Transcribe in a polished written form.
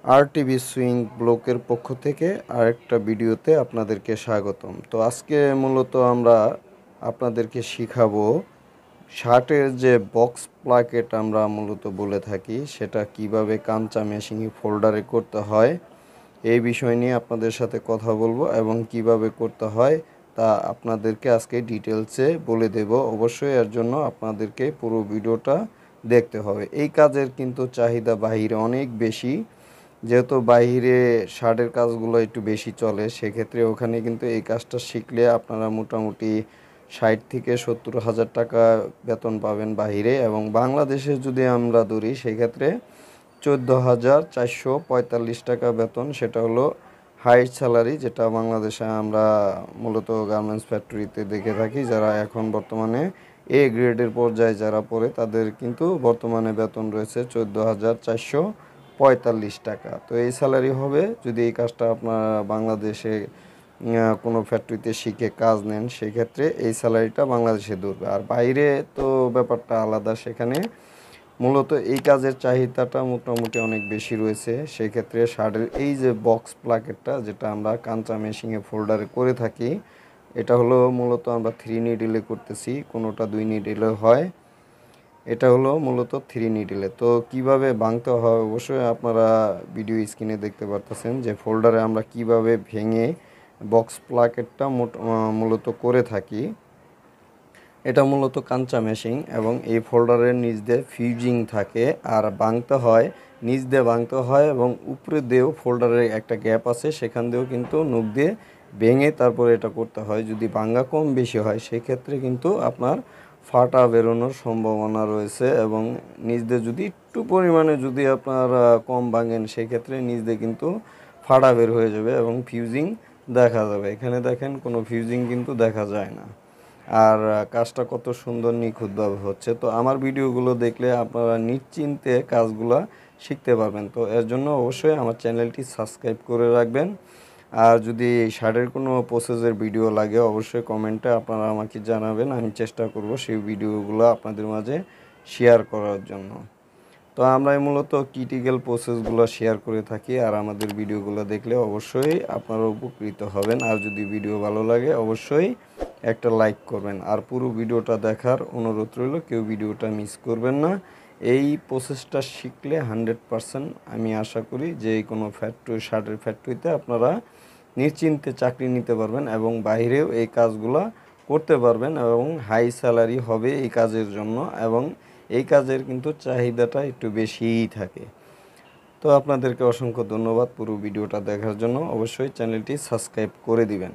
RTV swing ব্লকের পক্ষ থেকে আরেকটা ভিডিওতে আপনাদেরকে স্বাগতম। তো আজকে মূলত আমরা আপনাদেরকে শিখাবো শার্টের যে বক্স প্লাকেট আমরা মূলত বলে থাকি সেটা কিভাবে কাঞ্চা মেশিনে ফোল্ডারে করতে হয় এই বিষয় নিয়ে আপনাদের সাথে কথা বলবো এবং কিভাবে করতে হয় তা আপনাদেরকে আজকে ডিটেলসে বলে দেব। অবশ্যই এর জন্য আপনাদেরকে পুরো ভিডিওটা দেখতে হবে। এই কাজের কিন্তু চাহিদা বাহিরে অনেক বেশি, যেহেতু বাইরে শার্টের কাজগুলো একটু বেশি চলে, সেক্ষেত্রে ওখানে কিন্তু এই কাজটা শিখলে আপনারা মোটামুটি 60 থেকে 70 হাজার টাকা বেতন পাবেন বাহিরে, এবং বাংলাদেশে যদি আমরা ধরি সেক্ষেত্রে 14,445 টাকা বেতন। সেটা হলো হাইস্ট স্যালারি, যেটা বাংলাদেশে আমরা মূলত গার্মেন্টস ফ্যাক্টরিতে দেখে থাকি। যারা এখন বর্তমানে এ গ্রেডের পর্যায়ে যারা পড়ে তাদের কিন্তু বর্তমানে বেতন রয়েছে 14,445 টাকা। তো এই স্যালারি হবে যদি এই কাজটা আপনারা বাংলাদেশে কোনো ফ্যাক্টরিতে শিখে কাজ নেন, সেক্ষেত্রে এই স্যালারিটা বাংলাদেশে ধরবে। আর বাইরে তো ব্যাপারটা আলাদা, সেখানে মূলত এই কাজের চাহিদাটা মোটামুটি অনেক বেশি রয়েছে। সেক্ষেত্রে শার্টের এই যে বক্স প্লাকেটটা, যেটা আমরা কাঞ্চা মেশিনে ফোল্ডারে করে থাকি, এটা হলো মূলত আমরা 3 নিডলে করতেছি, কোনোটা 2 নিডলে হয়। এটা হলো মূলত 3 নিডলে। তো কিভাবে ভাঙতে হয় অবশ্যই আপনারা ভিডিও স্ক্রিনে দেখতে পারতেছেন যে ফোল্ডারে আমরা কিভাবে ভেঙে বক্স প্লাকেটটা মূলত করে থাকি। এটা মূলত কাঞ্চা মেশিন এবং এই ফোল্ডারের নিচ দিয়ে ফিউজিং থাকে, আর ভাঙতে হয় নিচ দিয়ে ভাঙতে হয় এবং উপরে দিয়েও ফোল্ডারের একটা গ্যাপ আছে, সেখান দিয়েও কিন্তু নখ দিয়ে ভেঙে তারপরে এটা করতে হয়। যদি ভাঙা কম বেশি হয় সেক্ষেত্রে কিন্তু আপনার ফাটা বেরোনোর সম্ভাবনা রয়েছে, এবং নিচ দিয়ে যদি একটু পরিমাণে যদি আপনার কম ভাঙেন সেক্ষেত্রে নিচ দিয়ে কিন্তু ফাটা বের হয়ে যাবে এবং ফিউজিং দেখা যাবে। এখানে দেখেন কোনো ফিউজিং কিন্তু দেখা যায় না। আর কাজটা কত সুন্দর নিখুঁতভাবে হচ্ছে। তো আমার ভিডিওগুলো দেখলে আপনারা নিশ্চিন্তে কাজগুলা শিখতে পারবেন। তো এর জন্য অবশ্যই আমার চ্যানেলটি সাবস্ক্রাইব করে রাখবেন। আর যদি শার্টের কোনো প্রসেসের ভিডিও লাগে অবশ্যই কমেন্টে আপনারা আমাকে জানাবেন, আমি চেষ্টা করব সেই ভিডিওগুলো আপনাদের মাঝে শেয়ার করার জন্য। তো আমরা মূলত ক্রিটিক্যাল প্রসেসগুলো শেয়ার করে থাকি, আর আমাদের ভিডিওগুলো দেখলে অবশ্যই আপনারা উপকৃত হবেন। আর যদি ভিডিও ভালো লাগে অবশ্যই একটা লাইক করবেন, আর পুরো ভিডিওটা দেখার অনুরোধ রইল, কেউ ভিডিওটা মিস করবেন না। এই প্রসেসটা শিখলে 100% আমি আশা করি যে কোনো ফ্যাক্টরি শার্টের ফ্যাক্টরিতে আপনারা নিশ্চিন্তে চাকরি নিতে পারবেন এবং বাইরেও এই কাজগুলো করতে পারবেন, এবং হাই স্যালারি হবে এই কাজের জন্য, এবং এই কাজের কিন্তু চাহিদাটা একটু বেশিই থাকে। তো আপনাদেরকে অসংখ্য ধন্যবাদ পুরো ভিডিওটা দেখার জন্য। অবশ্যই চ্যানেলটি সাবস্ক্রাইব করে দিবেন।